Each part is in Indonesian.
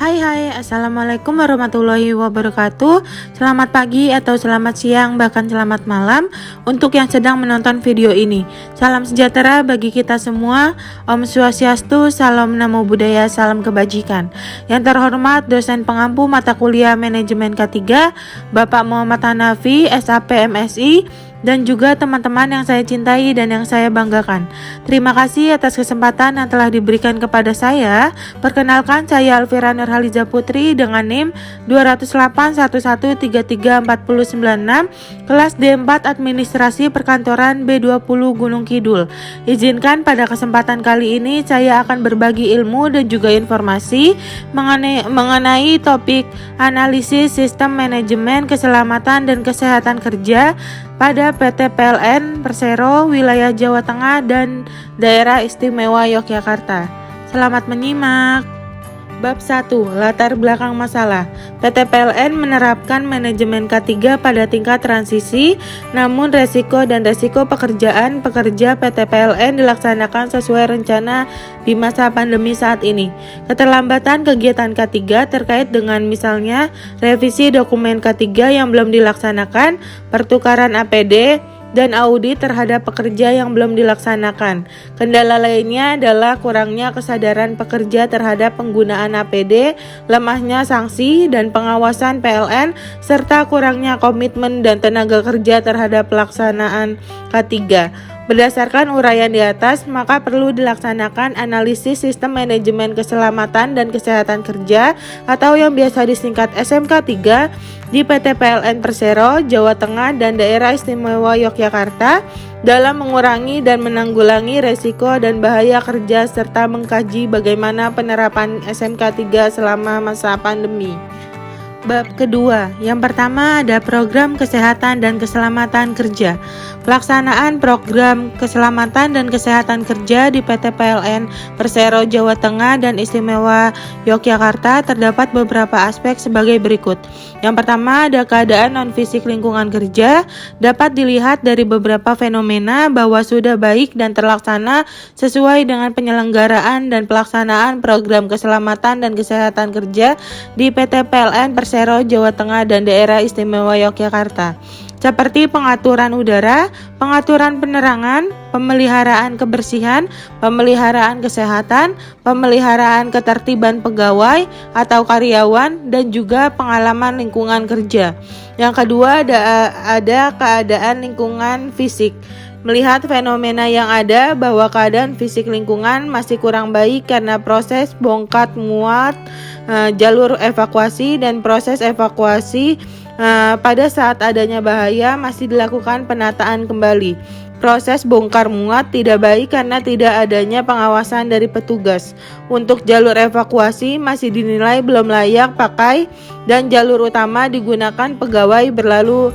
Hai, Assalamualaikum warahmatullahi wabarakatuh. Selamat pagi atau selamat siang, bahkan selamat malam untuk yang sedang menonton video ini. Salam sejahtera bagi kita semua. Om Swastiastu, salam namo buddhaya, salam kebajikan. Yang terhormat dosen pengampu mata kuliah manajemen K3, Bapak Muhammad Hanafi, SAP MSI, dan juga teman-teman yang saya cintai dan yang saya banggakan. Terima kasih atas kesempatan yang telah diberikan kepada saya. Perkenalkan, saya Alfira Nurhaliza Putri dengan NIM 20811334096, kelas D4 Administrasi Perkantoran B20 Gunung Kidul. Izinkan pada kesempatan kali ini saya akan berbagi ilmu dan juga informasi mengenai topik analisis sistem manajemen keselamatan dan kesehatan kerja pada PT PLN Persero wilayah Jawa Tengah dan Daerah Istimewa Yogyakarta. Selamat menyimak. Bab 1. Latar belakang masalah. PT PLN menerapkan manajemen K3 pada tingkat transisi, namun resiko dan resiko pekerjaan pekerja PT PLN dilaksanakan sesuai rencana di masa pandemi saat ini. Keterlambatan kegiatan K3 terkait dengan misalnya revisi dokumen K3 yang belum dilaksanakan, pertukaran APD, dan audit terhadap pekerja yang belum dilaksanakan. Kendala lainnya adalah kurangnya kesadaran pekerja terhadap penggunaan APD, lemahnya sanksi dan pengawasan PLN, serta kurangnya komitmen dan tenaga kerja terhadap pelaksanaan K3. Berdasarkan uraian di atas, maka perlu dilaksanakan analisis sistem manajemen keselamatan dan kesehatan kerja atau yang biasa disingkat SMK3 di PT PLN Persero, Jawa Tengah, dan Daerah Istimewa Yogyakarta dalam mengurangi dan menanggulangi resiko dan bahaya kerja serta mengkaji bagaimana penerapan SMK3 selama masa pandemi. Bab kedua, yang pertama ada program kesehatan dan keselamatan kerja. Pelaksanaan program keselamatan dan kesehatan kerja di PT PLN Persero Jawa Tengah dan Istimewa Yogyakarta terdapat beberapa aspek sebagai berikut. Yang pertama ada keadaan non-fisik lingkungan kerja. Dapat dilihat dari beberapa fenomena bahwa sudah baik dan terlaksana sesuai dengan penyelenggaraan dan pelaksanaan program keselamatan dan kesehatan kerja di PT PLN Persero Jawa Tengah dan Daerah Istimewa Yogyakarta, seperti pengaturan udara, pengaturan penerangan, pemeliharaan kebersihan, pemeliharaan kesehatan, pemeliharaan ketertiban pegawai atau karyawan, dan juga pengalaman lingkungan kerja. Yang kedua ada keadaan lingkungan fisik. Melihat fenomena yang ada bahwa keadaan fisik lingkungan masih kurang baik karena proses bongkar muat, jalur evakuasi dan proses evakuasi pada saat adanya bahaya masih dilakukan penataan kembali. Proses bongkar muat tidak baik karena tidak adanya pengawasan dari petugas. Untuk jalur evakuasi masih dinilai belum layak pakai dan jalur utama digunakan pegawai berlalu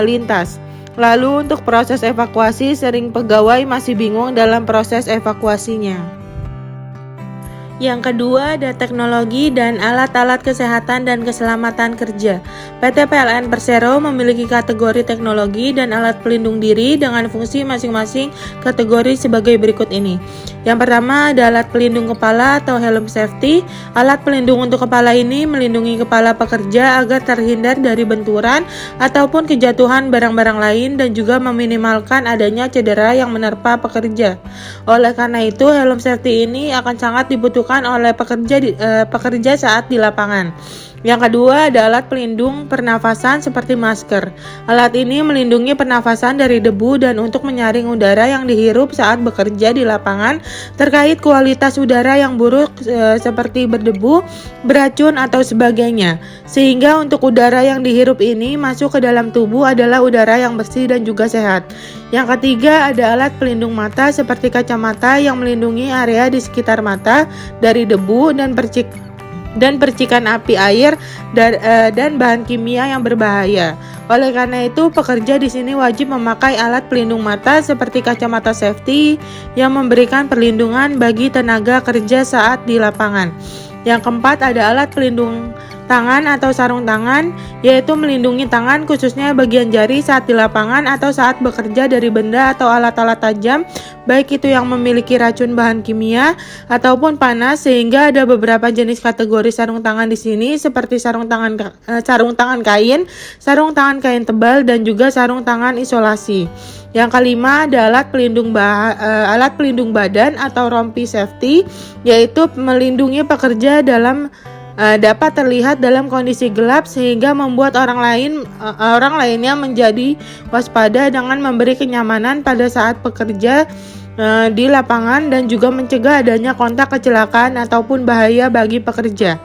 lintas. Lalu untuk proses evakuasi sering pegawai masih bingung dalam proses evakuasinya. Yang kedua ada teknologi dan alat-alat kesehatan dan keselamatan kerja. PT PLN Persero memiliki kategori teknologi dan alat pelindung diri dengan fungsi masing-masing kategori sebagai berikut ini. Yang pertama ada alat pelindung kepala atau helm safety. Alat pelindung untuk kepala ini melindungi kepala pekerja agar terhindar dari benturan ataupun kejatuhan barang-barang lain dan juga meminimalkan adanya cedera yang menerpa pekerja. Oleh karena itu, helm safety ini akan sangat dibutuhkan oleh pekerja saat di lapangan. Yang kedua ada alat pelindung pernafasan seperti masker. Alat ini melindungi pernafasan dari debu dan untuk menyaring udara yang dihirup saat bekerja di lapangan terkait kualitas udara yang buruk seperti berdebu, beracun atau sebagainya. Sehingga untuk udara yang dihirup ini masuk ke dalam tubuh adalah udara yang bersih dan juga sehat. Yang ketiga ada alat pelindung mata seperti kacamata yang melindungi area di sekitar mata dari debu dan percikan api air dan bahan kimia yang berbahaya. Oleh karena itu, pekerja di sini wajib memakai alat pelindung mata seperti kacamata safety yang memberikan perlindungan bagi tenaga kerja saat di lapangan. Yang keempat ada alat pelindung tangan atau sarung tangan, yaitu melindungi tangan khususnya bagian jari saat di lapangan atau saat bekerja dari benda atau alat-alat tajam, baik itu yang memiliki racun bahan kimia ataupun panas, sehingga ada beberapa jenis kategori sarung tangan di sini seperti sarung tangan kain, sarung tangan kain tebal, dan juga sarung tangan isolasi. Yang kelima ada alat pelindung badan atau rompi safety, yaitu melindungi pekerja dapat terlihat dalam kondisi gelap sehingga membuat orang lainnya menjadi waspada dengan memberi kenyamanan pada saat bekerja di lapangan dan juga mencegah adanya kontak kecelakaan ataupun bahaya bagi pekerja.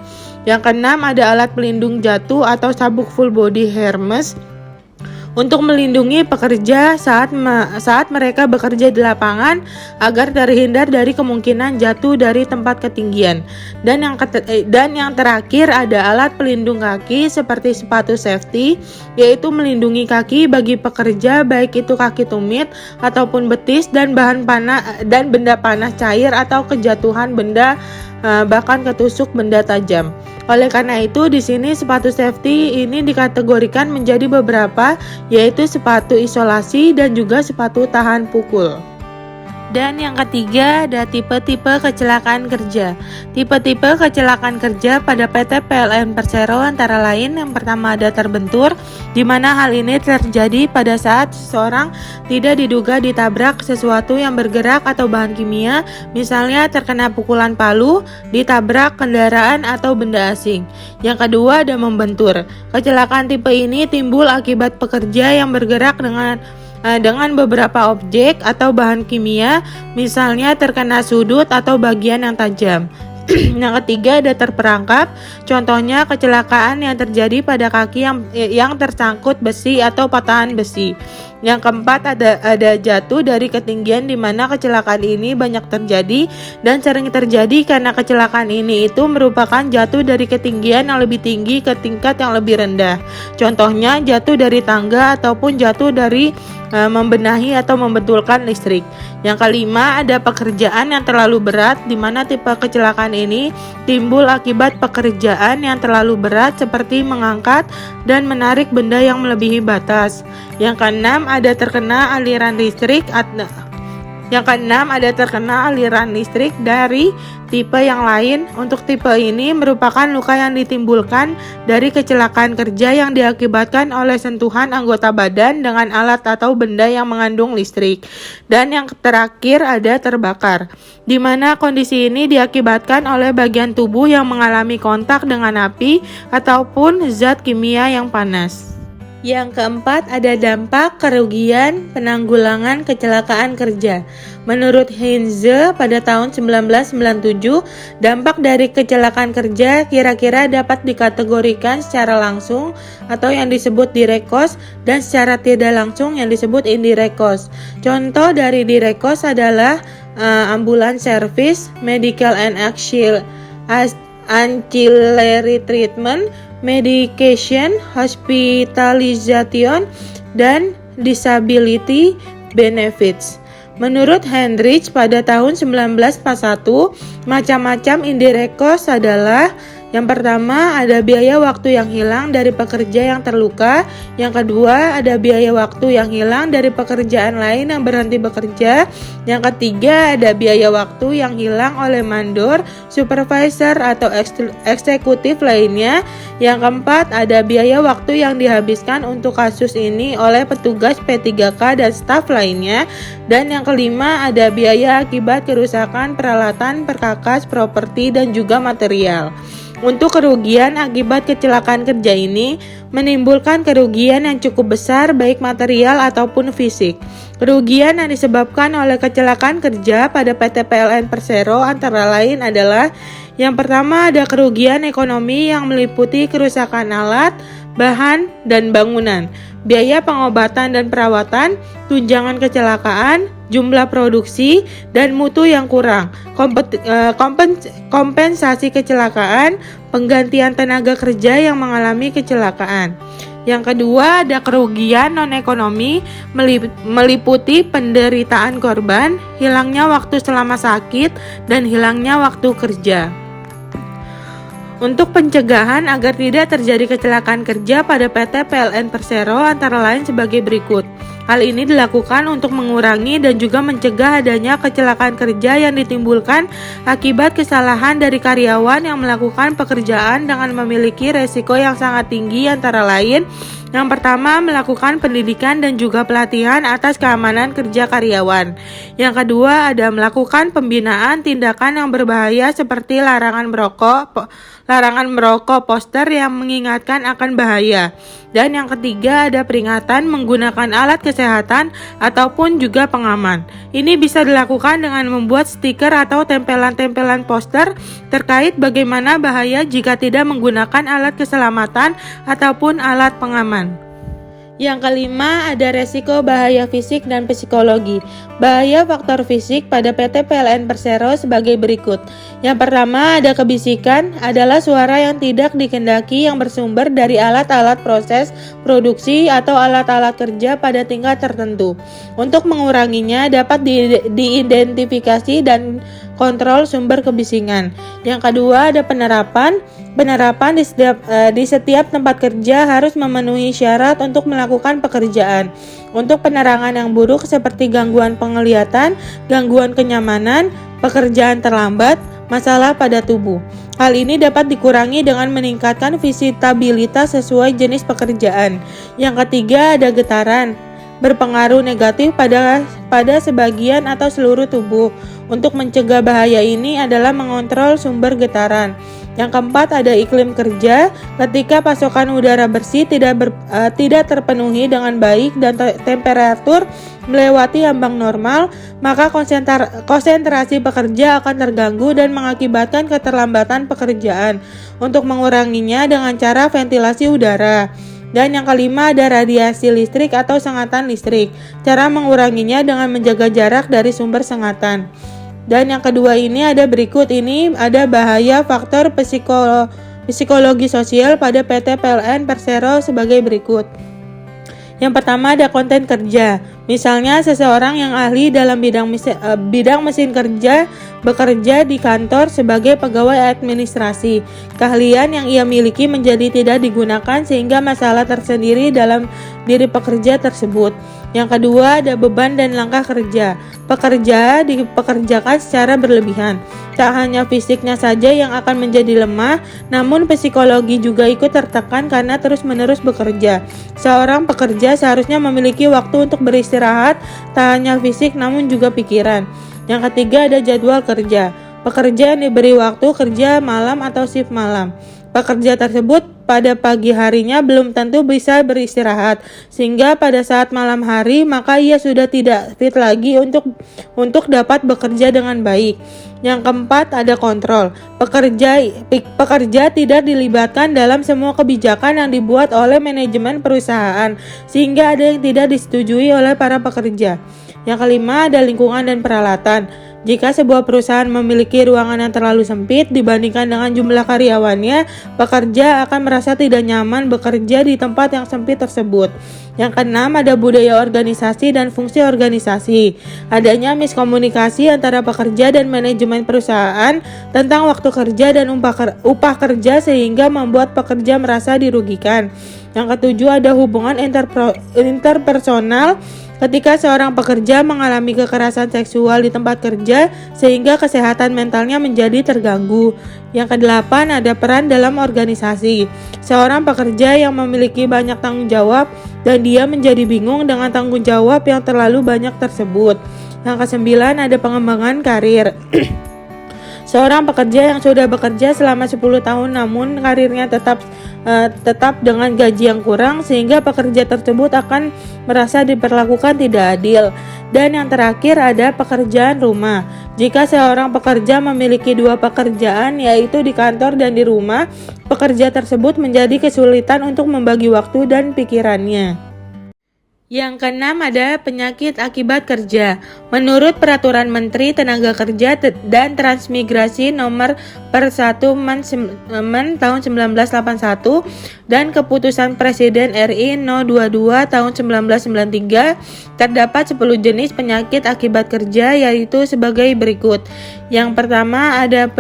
Yang keenam ada alat pelindung jatuh atau sabuk full body harness untuk melindungi pekerja saat mereka bekerja di lapangan agar terhindar dari kemungkinan jatuh dari tempat ketinggian. Dan yang terakhir ada alat pelindung kaki seperti sepatu safety, yaitu melindungi kaki bagi pekerja baik itu kaki tumit ataupun betis dan benda panas cair atau kejatuhan benda bahkan ketusuk benda tajam. Oleh karena itu, di sini sepatu safety ini dikategorikan menjadi beberapa, yaitu sepatu isolasi dan juga sepatu tahan pukul. Dan yang ketiga ada tipe-tipe kecelakaan kerja. Tipe-tipe kecelakaan kerja pada PT PLN Persero antara lain, yang pertama ada terbentur, di mana hal ini terjadi pada saat seseorang tidak diduga ditabrak sesuatu yang bergerak atau bahan kimia, misalnya terkena pukulan palu, ditabrak kendaraan atau benda asing. Yang kedua ada membentur. Kecelakaan tipe ini timbul akibat pekerja yang bergerak dengan beberapa objek atau bahan kimia, misalnya terkena sudut atau bagian yang tajam. Yang ketiga ada terperangkap, contohnya kecelakaan yang terjadi pada kaki yang tersangkut besi atau patahan besi. Yang keempat ada jatuh dari ketinggian, di mana kecelakaan ini banyak terjadi dan sering terjadi karena kecelakaan ini itu merupakan jatuh dari ketinggian yang lebih tinggi ke tingkat yang lebih rendah. Contohnya jatuh dari tangga ataupun jatuh dari membenahi atau membetulkan listrik. Yang kelima ada pekerjaan yang terlalu berat, di mana tipe kecelakaan ini timbul akibat pekerjaan yang terlalu berat seperti mengangkat dan menarik benda yang melebihi batas. Yang keenam ada terkena aliran listrik dari tipe yang lain. Untuk tipe ini merupakan luka yang ditimbulkan dari kecelakaan kerja yang diakibatkan oleh sentuhan anggota badan dengan alat atau benda yang mengandung listrik. Dan yang terakhir ada terbakar, di mana kondisi ini diakibatkan oleh bagian tubuh yang mengalami kontak dengan api ataupun zat kimia yang panas. Yang keempat ada dampak, kerugian, penanggulangan kecelakaan kerja. Menurut Heinze pada tahun 1997, dampak dari kecelakaan kerja kira-kira dapat dikategorikan secara langsung atau yang disebut direct cost dan secara tidak langsung yang disebut indirect cost. Contoh dari direct cost adalah ambulance service, medical and ancillary treatment, medication, hospitalization, dan disability benefits. Menurut Heinrich pada tahun 1941, macam-macam indirect cost adalah: yang pertama ada biaya waktu yang hilang dari pekerja yang terluka. Yang kedua ada biaya waktu yang hilang dari pekerjaan lain yang berhenti bekerja. Yang ketiga ada biaya waktu yang hilang oleh mandor, supervisor atau eksekutif lainnya. Yang keempat ada biaya waktu yang dihabiskan untuk kasus ini oleh petugas P3K dan staf lainnya. Dan yang kelima ada biaya akibat kerusakan peralatan, perkakas, properti, dan juga material. Untuk kerugian akibat kecelakaan kerja ini menimbulkan kerugian yang cukup besar baik material ataupun fisik. Kerugian yang disebabkan oleh kecelakaan kerja pada PT PLN Persero antara lain adalah: yang pertama ada kerugian ekonomi yang meliputi kerusakan alat, bahan, dan bangunan, biaya pengobatan dan perawatan, tunjangan kecelakaan, jumlah produksi, dan mutu yang kurang, kompensasi kecelakaan, penggantian tenaga kerja yang mengalami kecelakaan. Yang kedua ada kerugian non-ekonomi meliputi penderitaan korban, hilangnya waktu selama sakit, dan hilangnya waktu kerja. Untuk pencegahan agar tidak terjadi kecelakaan kerja pada PT PLN Persero antara lain sebagai berikut. Hal ini dilakukan untuk mengurangi dan juga mencegah adanya kecelakaan kerja yang ditimbulkan akibat kesalahan dari karyawan yang melakukan pekerjaan dengan memiliki resiko yang sangat tinggi antara lain. Yang pertama, melakukan pendidikan dan juga pelatihan atas keamanan kerja karyawan. Yang kedua, ada melakukan pembinaan tindakan yang berbahaya seperti larangan merokok, poster yang mengingatkan akan bahaya. Dan yang ketiga, ada peringatan menggunakan alat kesehatan ataupun juga pengaman. Ini bisa dilakukan dengan membuat stiker atau tempelan-tempelan poster terkait bagaimana bahaya jika tidak menggunakan alat keselamatan ataupun alat pengaman. Yang kelima, ada resiko bahaya fisik dan psikologi. Bahaya faktor fisik pada PT PLN Persero sebagai berikut. Yang pertama, ada kebisikan, adalah suara yang tidak dikehendaki yang bersumber dari alat-alat proses produksi atau alat-alat kerja pada tingkat tertentu. Untuk menguranginya, dapat diidentifikasi dan kontrol sumber kebisingan. Yang kedua, ada penerapan. Penerapan di setiap tempat kerja harus memenuhi syarat untuk melakukan pekerjaan. Untuk penerangan yang buruk seperti gangguan penglihatan, gangguan kenyamanan, pekerjaan terlambat, masalah pada tubuh. Hal ini dapat dikurangi dengan meningkatkan visitabilitas sesuai jenis pekerjaan. Yang ketiga, ada getaran. Berpengaruh negatif pada sebagian atau seluruh tubuh. Untuk mencegah bahaya ini adalah mengontrol sumber getaran. Yang keempat, ada iklim kerja. Ketika pasokan udara bersih tidak terpenuhi dengan baik dan temperatur melewati ambang normal, maka konsentrasi pekerja akan terganggu dan mengakibatkan keterlambatan pekerjaan. Untuk menguranginya dengan cara ventilasi udara. Dan yang kelima, ada radiasi listrik atau sengatan listrik. Cara menguranginya dengan menjaga jarak dari sumber sengatan. Dan yang kedua ini ada berikut, ini ada bahaya faktor psikologi sosial pada PT PLN Persero sebagai berikut. Yang pertama, ada konten kerja. Misalnya seseorang yang ahli dalam bidang mesin kerja bekerja di kantor sebagai pegawai administrasi. Keahlian yang ia miliki menjadi tidak digunakan sehingga masalah tersendiri dalam diri pekerja tersebut. Yang kedua, ada beban dan langkah kerja. Pekerja dipekerjakan secara berlebihan. Tak hanya fisiknya saja yang akan menjadi lemah, namun psikologi juga ikut tertekan karena terus-menerus bekerja. Seorang pekerja seharusnya memiliki waktu untuk beristirahat, tak hanya fisik namun juga pikiran. Yang ketiga, ada jadwal kerja. Pekerja yang diberi waktu kerja malam atau shift malam. Pekerja tersebut pada pagi harinya belum tentu bisa beristirahat, sehingga pada saat malam hari maka ia sudah tidak fit lagi untuk dapat bekerja dengan baik. Yang keempat, ada kontrol. Pekerja tidak dilibatkan dalam semua kebijakan yang dibuat oleh manajemen perusahaan, sehingga ada yang tidak disetujui oleh para pekerja. Yang kelima, ada lingkungan dan peralatan. Jika sebuah perusahaan memiliki ruangan yang terlalu sempit dibandingkan dengan jumlah karyawannya, pekerja akan merasa tidak nyaman bekerja di tempat yang sempit tersebut. Yang keenam, ada budaya organisasi dan fungsi organisasi. Adanya miskomunikasi antara pekerja dan manajemen perusahaan tentang waktu kerja dan upah kerja sehingga membuat pekerja merasa dirugikan. Yang ketujuh, ada hubungan interpersonal. Ketika seorang pekerja mengalami kekerasan seksual di tempat kerja sehingga kesehatan mentalnya menjadi terganggu. Yang kedelapan, ada peran dalam organisasi. Seorang pekerja yang memiliki banyak tanggung jawab dan dia menjadi bingung dengan tanggung jawab yang terlalu banyak tersebut. Yang kesembilan, ada pengembangan karir. Seorang pekerja yang sudah bekerja selama 10 tahun namun karirnya tetap dengan gaji yang kurang sehingga pekerja tersebut akan merasa diperlakukan tidak adil. Dan yang terakhir, ada pekerjaan rumah. Jika seorang pekerja memiliki 2 pekerjaan yaitu di kantor dan di rumah, pekerja tersebut menjadi kesulitan untuk membagi waktu dan pikirannya. Yang keenam, ada penyakit akibat kerja. Menurut Peraturan Menteri Tenaga Kerja dan Transmigrasi Nomor per 1 Men tahun 1981 dan Keputusan Presiden RI No. 22 tahun 1993, terdapat 10 jenis penyakit akibat kerja yaitu sebagai berikut. Yang pertama, ada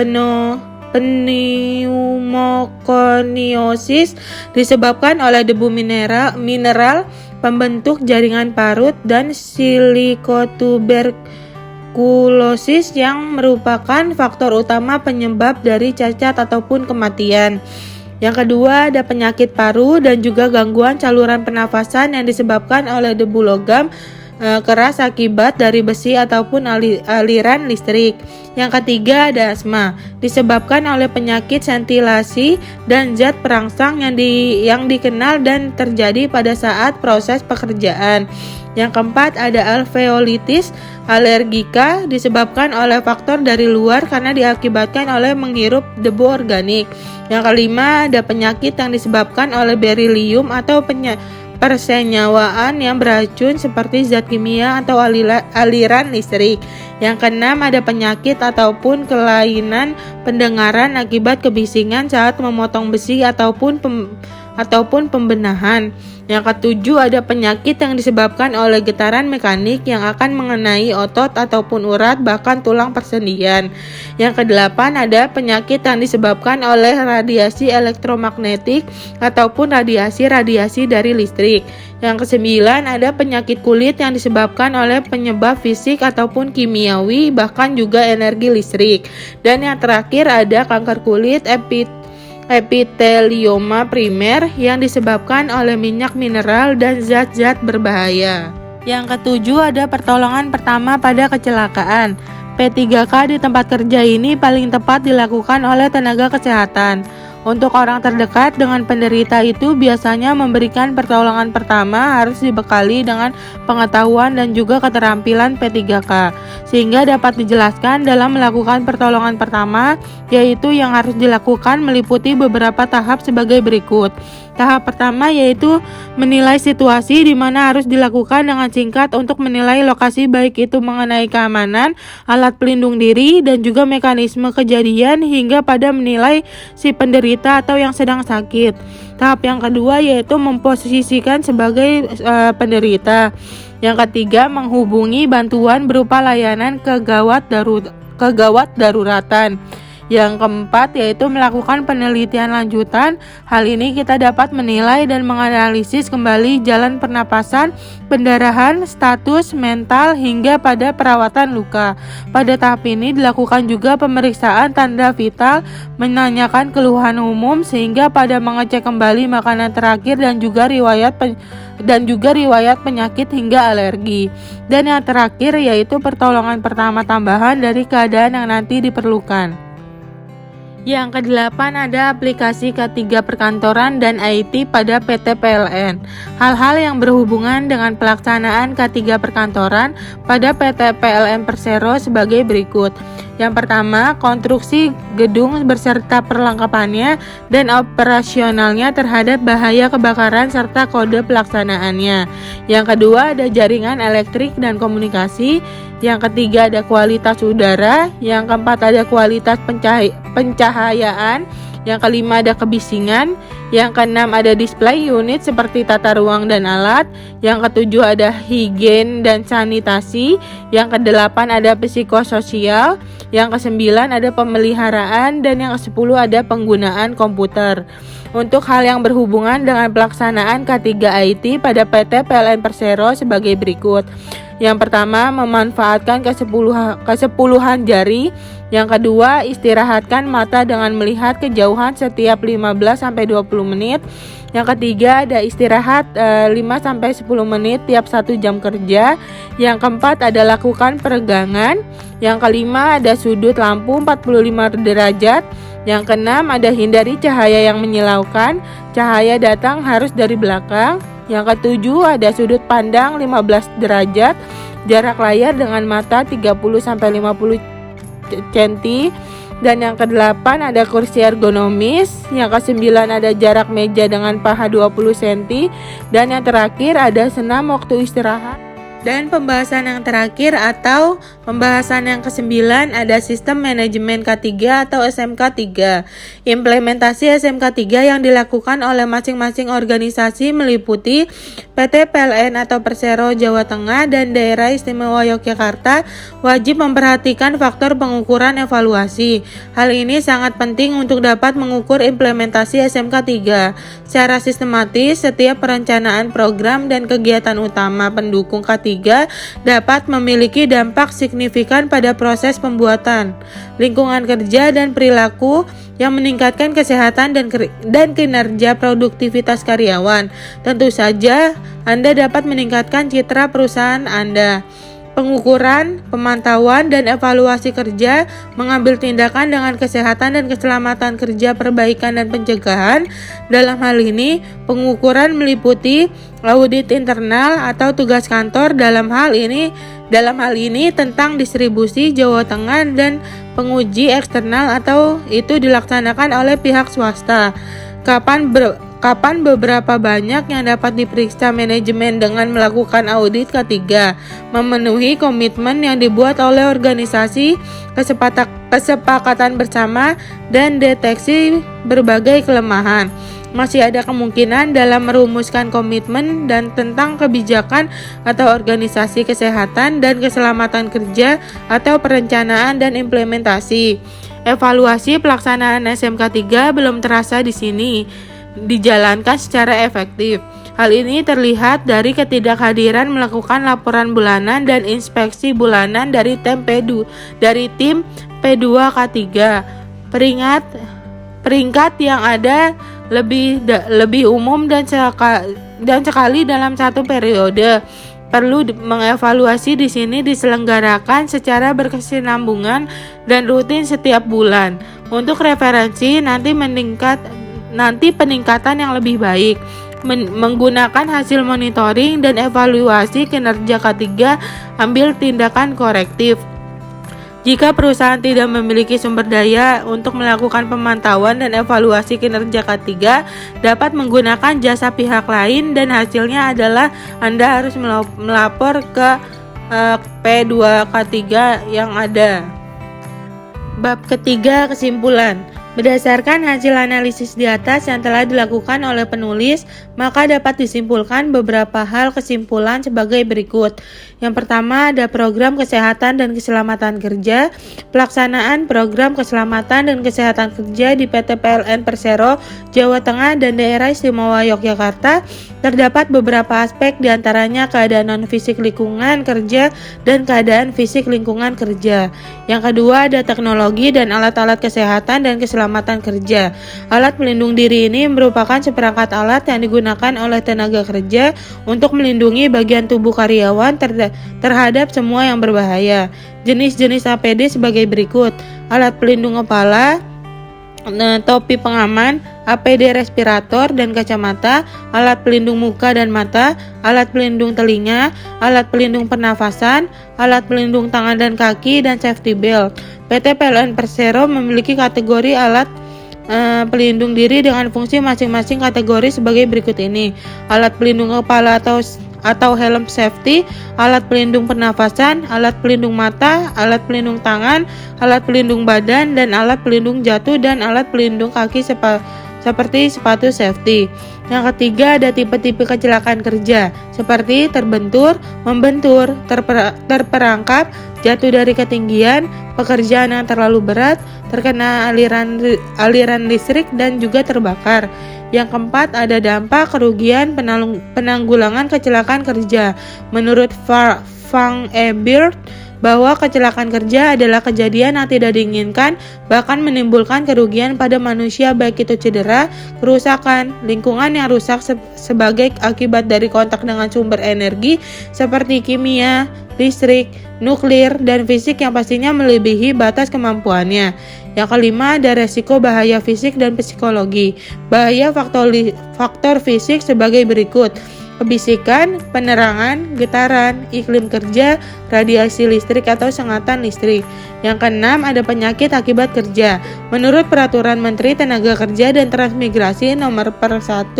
pneumokoniosis disebabkan oleh debu mineral pembentuk jaringan parut, dan silikotuberkulosis yang merupakan faktor utama penyebab dari cacat ataupun kematian. Yang kedua ada penyakit paru dan juga gangguan saluran pernafasan yang disebabkan oleh debu logam keras akibat dari besi ataupun aliran listrik. Yang ketiga ada asma, disebabkan oleh penyakit ventilasi dan zat perangsang yang dikenal dan terjadi pada saat proses pekerjaan. Yang keempat ada alveolitis alergika, disebabkan oleh faktor dari luar karena diakibatkan oleh menghirup debu organik. Yang kelima ada penyakit yang disebabkan oleh berilium atau persenyawaan yang beracun seperti zat kimia atau aliran listrik. Yang keenam ada penyakit ataupun kelainan pendengaran akibat kebisingan saat memotong besi ataupun pembenahan. Yang ketujuh ada penyakit yang disebabkan oleh getaran mekanik yang akan mengenai otot ataupun urat bahkan tulang persendian. Yang kedelapan ada penyakit yang disebabkan oleh radiasi elektromagnetik ataupun radiasi dari listrik. Yang kesembilan ada penyakit kulit yang disebabkan oleh penyebab fisik ataupun kimiawi bahkan juga energi listrik. Dan yang terakhir ada kanker kulit epitelioma primer yang disebabkan oleh minyak mineral dan zat-zat berbahaya. Yang ketujuh ada pertolongan pertama pada kecelakaan. P3K di tempat kerja ini paling tepat dilakukan oleh tenaga kesehatan. Untuk orang terdekat dengan penderita itu biasanya memberikan pertolongan pertama harus dibekali dengan pengetahuan dan juga keterampilan P3K, sehingga dapat dijelaskan dalam melakukan pertolongan pertama, yaitu yang harus dilakukan meliputi beberapa tahap sebagai berikut. Tahap pertama yaitu menilai situasi, di mana harus dilakukan dengan singkat untuk menilai lokasi baik itu mengenai keamanan, alat pelindung diri, dan juga mekanisme kejadian hingga pada menilai si penderita atau yang sedang sakit. Tahap yang kedua yaitu memposisikan sebagai penderita. Yang ketiga menghubungi bantuan berupa layanan kegawat daruratan. Yang keempat yaitu melakukan penelitian lanjutan. Hal ini kita dapat menilai dan menganalisis kembali jalan pernapasan, pendarahan, status mental hingga pada perawatan luka. Pada tahap ini dilakukan juga pemeriksaan tanda vital, menanyakan keluhan umum sehingga pada mengecek kembali makanan terakhir dan juga riwayat penyakit hingga alergi. Dan yang terakhir yaitu pertolongan pertama tambahan dari keadaan yang nanti diperlukan. Yang kedelapan ada aplikasi K3 perkantoran dan IT pada PT PLN. Hal-hal yang berhubungan dengan pelaksanaan K3 perkantoran pada PT PLN Persero sebagai berikut. Yang pertama, konstruksi gedung beserta perlengkapannya dan operasionalnya terhadap bahaya kebakaran serta kode pelaksanaannya. Yang kedua, ada jaringan elektrik dan komunikasi. Yang ketiga ada kualitas udara. Yang keempat ada kualitas pencahayaan. Yang kelima ada kebisingan. Yang keenam ada display unit seperti tata ruang dan alat. Yang ketujuh ada higien dan sanitasi. Yang kedelapan ada psikososial. Yang kesembilan ada pemeliharaan. Dan yang kesepuluh ada penggunaan komputer. Untuk hal yang berhubungan dengan pelaksanaan K3 IT pada PT PLN Persero sebagai berikut. Yang pertama, memanfaatkan kesepuluhan jari. Yang kedua, istirahatkan mata dengan melihat kejauhan setiap 15-20 menit. Yang ketiga, ada istirahat 5-10 menit tiap 1 jam kerja. Yang keempat, ada lakukan peregangan. Yang kelima, ada sudut lampu 45 derajat. Yang keenam, ada hindari cahaya yang menyilaukan. Cahaya datang harus dari belakang. Yang ketujuh, ada sudut pandang 15 derajat, jarak layar dengan mata 30-50 cm. Dan yang kedelapan ada kursi ergonomis. Yang kesembilan ada jarak meja dengan paha 20 cm. Dan yang terakhir ada senam waktu istirahat. Dan pembahasan yang terakhir atau Pembahasan yang ke-9 ada Sistem Manajemen K3 atau SMK 3. Implementasi SMK 3 yang dilakukan oleh masing-masing organisasi meliputi PT PLN atau Persero Jawa Tengah dan Daerah Istimewa Yogyakarta wajib memperhatikan faktor pengukuran evaluasi. Hal ini sangat penting untuk dapat mengukur implementasi SMK 3. Secara sistematis, setiap perencanaan program dan kegiatan utama pendukung K3 dapat memiliki dampak signifikan pada proses pembuatan, lingkungan kerja dan perilaku yang meningkatkan kesehatan dan kinerja produktivitas karyawan. Tentu saja, Anda dapat meningkatkan citra perusahaan Anda. Pengukuran, pemantauan, dan evaluasi kerja, mengambil tindakan dengan kesehatan dan keselamatan kerja, perbaikan dan pencegahan. Dalam hal ini, pengukuran meliputi audit internal atau tugas kantor dalam hal ini tentang distribusi Jawa Tengah dan penguji eksternal atau itu dilaksanakan oleh pihak swasta. Kapan beberapa banyak yang dapat diperiksa manajemen dengan melakukan audit K3, memenuhi komitmen yang dibuat oleh organisasi, kesepakatan bersama, dan deteksi berbagai kelemahan. Masih ada kemungkinan dalam merumuskan komitmen dan tentang kebijakan atau organisasi kesehatan dan keselamatan kerja atau perencanaan dan implementasi. Evaluasi pelaksanaan SMK 3 belum terasa di sini dijalankan secara efektif. Hal ini terlihat dari ketidakhadiran melakukan laporan bulanan dan inspeksi bulanan dari tim P2K3. Peringkat yang ada lebih umum dan sekali dalam satu periode. Perlu mengevaluasi di sini diselenggarakan secara berkesinambungan dan rutin setiap bulan. Untuk referensi nanti peningkatan yang lebih baik, menggunakan hasil monitoring dan evaluasi kinerja K3, ambil tindakan korektif. Jika perusahaan tidak memiliki sumber daya untuk melakukan pemantauan dan evaluasi kinerja K3, dapat menggunakan jasa pihak lain dan hasilnya adalah Anda harus melapor ke P2K3 yang ada. Bab ketiga, kesimpulan. Berdasarkan hasil analisis di atas yang telah dilakukan oleh penulis, maka dapat disimpulkan beberapa hal kesimpulan sebagai berikut. Yang pertama, ada program kesehatan dan keselamatan kerja. Pelaksanaan program keselamatan dan kesehatan kerja di PT PLN Persero Jawa Tengah dan Daerah Istimewa Yogyakarta terdapat beberapa aspek, diantaranya keadaan non-fisik lingkungan kerja dan keadaan fisik lingkungan kerja. Yang kedua, ada teknologi dan alat-alat kesehatan dan keselamatan kerja. Alat pelindung diri ini merupakan seperangkat alat yang digunakan oleh tenaga kerja untuk melindungi bagian tubuh karyawan terhadap semua yang berbahaya. Jenis-jenis APD sebagai berikut: alat pelindung kepala, topi pengaman, APD respirator dan kacamata, alat pelindung muka dan mata, alat pelindung telinga, alat pelindung pernafasan, alat pelindung tangan dan kaki, dan safety belt. PT PLN Persero memiliki kategori alat pelindung diri dengan fungsi masing-masing kategori sebagai berikut ini: alat pelindung kepala atau helm safety, alat pelindung pernafasan, alat pelindung mata, alat pelindung tangan, alat pelindung badan, dan alat pelindung jatuh dan alat pelindung kaki seperti sepatu safety. Yang ketiga, ada tipe-tipe kecelakaan kerja seperti terbentur, membentur, terperangkap, jatuh dari ketinggian, pekerjaan yang terlalu berat, terkena aliran listrik, dan juga terbakar. Yang keempat, ada dampak kerugian penanggulangan kecelakaan kerja. Menurut Van Ebert, bahwa kecelakaan kerja adalah kejadian yang tidak diinginkan, bahkan menimbulkan kerugian pada manusia, baik itu cedera, kerusakan, lingkungan yang rusak sebagai akibat dari kontak dengan sumber energi seperti kimia, listrik, nuklir, dan fisik yang pastinya melebihi batas kemampuannya. Yang kelima, ada resiko bahaya fisik dan psikologi. Bahaya faktor fisik sebagai berikut: kebisikan, penerangan, getaran, iklim kerja, radiasi listrik atau sengatan listrik. Yang keenam, ada penyakit akibat kerja. Menurut Peraturan Menteri Tenaga Kerja dan Transmigrasi Nomor 1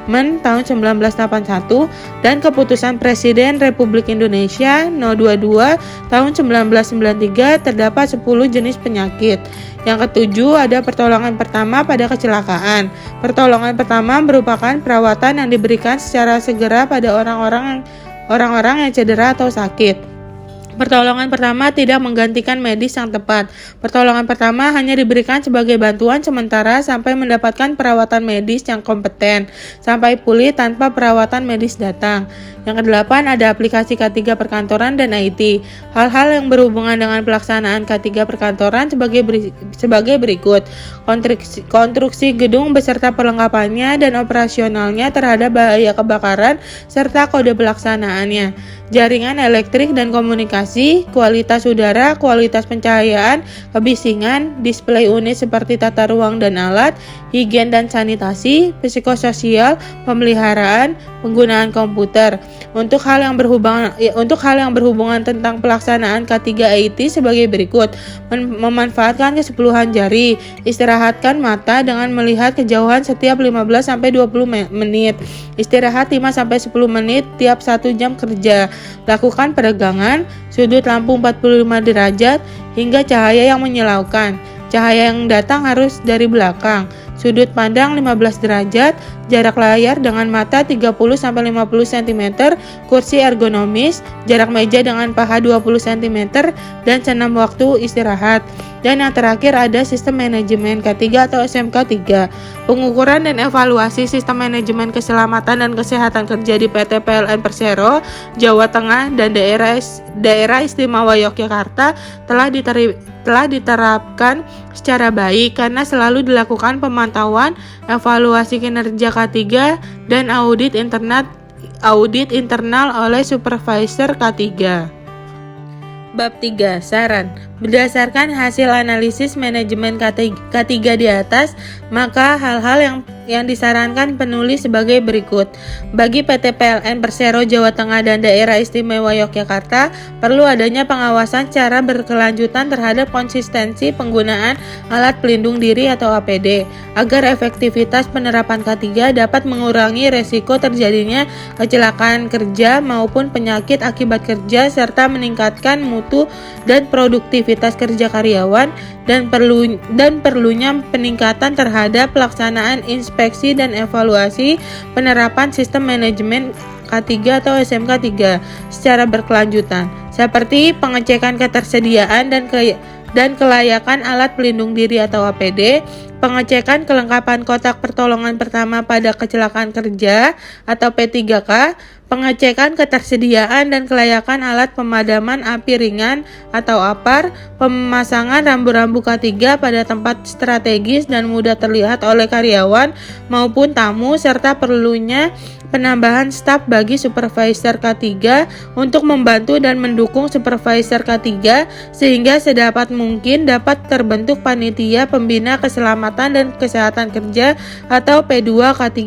Men tahun 1981 dan Keputusan Presiden Republik Indonesia No. 22 tahun 1993 terdapat 10 jenis penyakit. Yang ketujuh, ada pertolongan pertama pada kecelakaan. Pertolongan pertama merupakan perawatan yang diberikan secara segera pada orang-orang yang cedera atau sakit. Pertolongan pertama tidak menggantikan medis yang tepat. Pertolongan pertama hanya diberikan sebagai bantuan sementara sampai mendapatkan perawatan medis yang kompeten, sampai pulih tanpa perawatan medis datang. Yang kedelapan, ada aplikasi K3 perkantoran dan IT. Hal-hal yang berhubungan dengan pelaksanaan K3 perkantoran sebagai berikut. Konstruksi gedung beserta perlengkapannya dan operasionalnya terhadap bahaya kebakaran serta kode pelaksanaannya. Jaringan elektrik dan komunikasi, kualitas udara, kualitas pencahayaan, kebisingan, display unit seperti tata ruang dan alat, higien dan sanitasi, psikososial, pemeliharaan, penggunaan komputer. Untuk hal yang berhubungan tentang pelaksanaan K3 IT sebagai berikut. Memanfaatkan kesepuluhan jari, istirahatkan mata dengan melihat kejauhan setiap 15-20 menit. Istirahat 5-10 menit tiap 1 jam kerja. Lakukan peregangan, sudut lampu 45 derajat hingga cahaya yang menyilaukan. Cahaya yang datang harus dari belakang. Sudut pandang 15 derajat, jarak layar dengan mata 30-50 cm, kursi ergonomis, jarak meja dengan paha 20 cm, dan senam waktu istirahat. Dan yang terakhir, ada sistem manajemen K3 atau SMK 3. Pengukuran dan evaluasi sistem manajemen keselamatan dan kesehatan kerja di PT PLN Persero, Jawa Tengah, dan daerah Istimewa Yogyakarta telah diterapkan secara baik karena selalu dilakukan pemantauan, evaluasi kinerja K3 dan audit internal oleh supervisor K3. Bab 3. Saran. Berdasarkan hasil analisis manajemen K3 di atas, maka hal-hal yang disarankan penulis sebagai berikut. Bagi PT PLN Persero Jawa Tengah dan Daerah Istimewa Yogyakarta, perlu adanya pengawasan secara berkelanjutan terhadap konsistensi penggunaan alat pelindung diri atau APD, agar efektivitas penerapan K3 dapat mengurangi resiko terjadinya kecelakaan kerja maupun penyakit akibat kerja serta meningkatkan mutu dan produktivitas kerja karyawan dan perlunya peningkatan terhadap pelaksanaan inspeksi dan evaluasi penerapan sistem manajemen K3 atau SMK 3 secara berkelanjutan, seperti pengecekan ketersediaan dan kelayakan alat pelindung diri atau APD, pengecekan kelengkapan kotak pertolongan pertama pada kecelakaan kerja atau P3K, pengecekan ketersediaan dan kelayakan alat pemadaman api ringan atau APAR, pemasangan rambu-rambu K3 pada tempat strategis dan mudah terlihat oleh karyawan maupun tamu, serta perlunya penambahan staf bagi supervisor K3 untuk membantu dan mendukung supervisor K3 sehingga sedapat mungkin dapat terbentuk panitia pembina keselamatan dan kesehatan kerja atau P2K3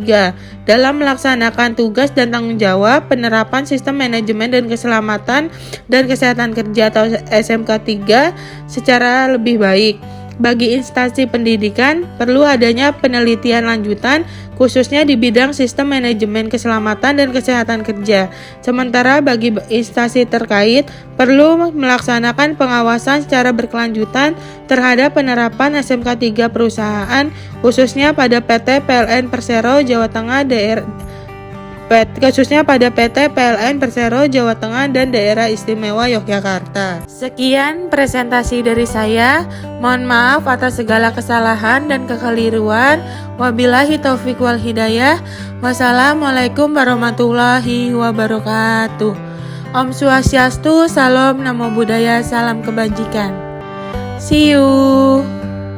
dalam melaksanakan tugas dan tanggung jawab penerapan sistem manajemen dan keselamatan dan kesehatan kerja atau SMK 3 secara lebih baik. Bagi instansi pendidikan, perlu adanya penelitian lanjutan khususnya di bidang sistem manajemen keselamatan dan kesehatan kerja. Sementara bagi instansi terkait, perlu melaksanakan pengawasan secara berkelanjutan terhadap penerapan SMK 3 perusahaan, khususnya pada PT PLN Persero Jawa Tengah dan Daerah Istimewa Yogyakarta. Sekian presentasi dari saya. Mohon maaf atas segala kesalahan dan kekeliruan. Wabillahi taufiq wal hidayah. Wassalamualaikum warahmatullahi wabarakatuh. Om Swastiastu, Salam Namo Buddhaya, Salam Kebajikan. See you.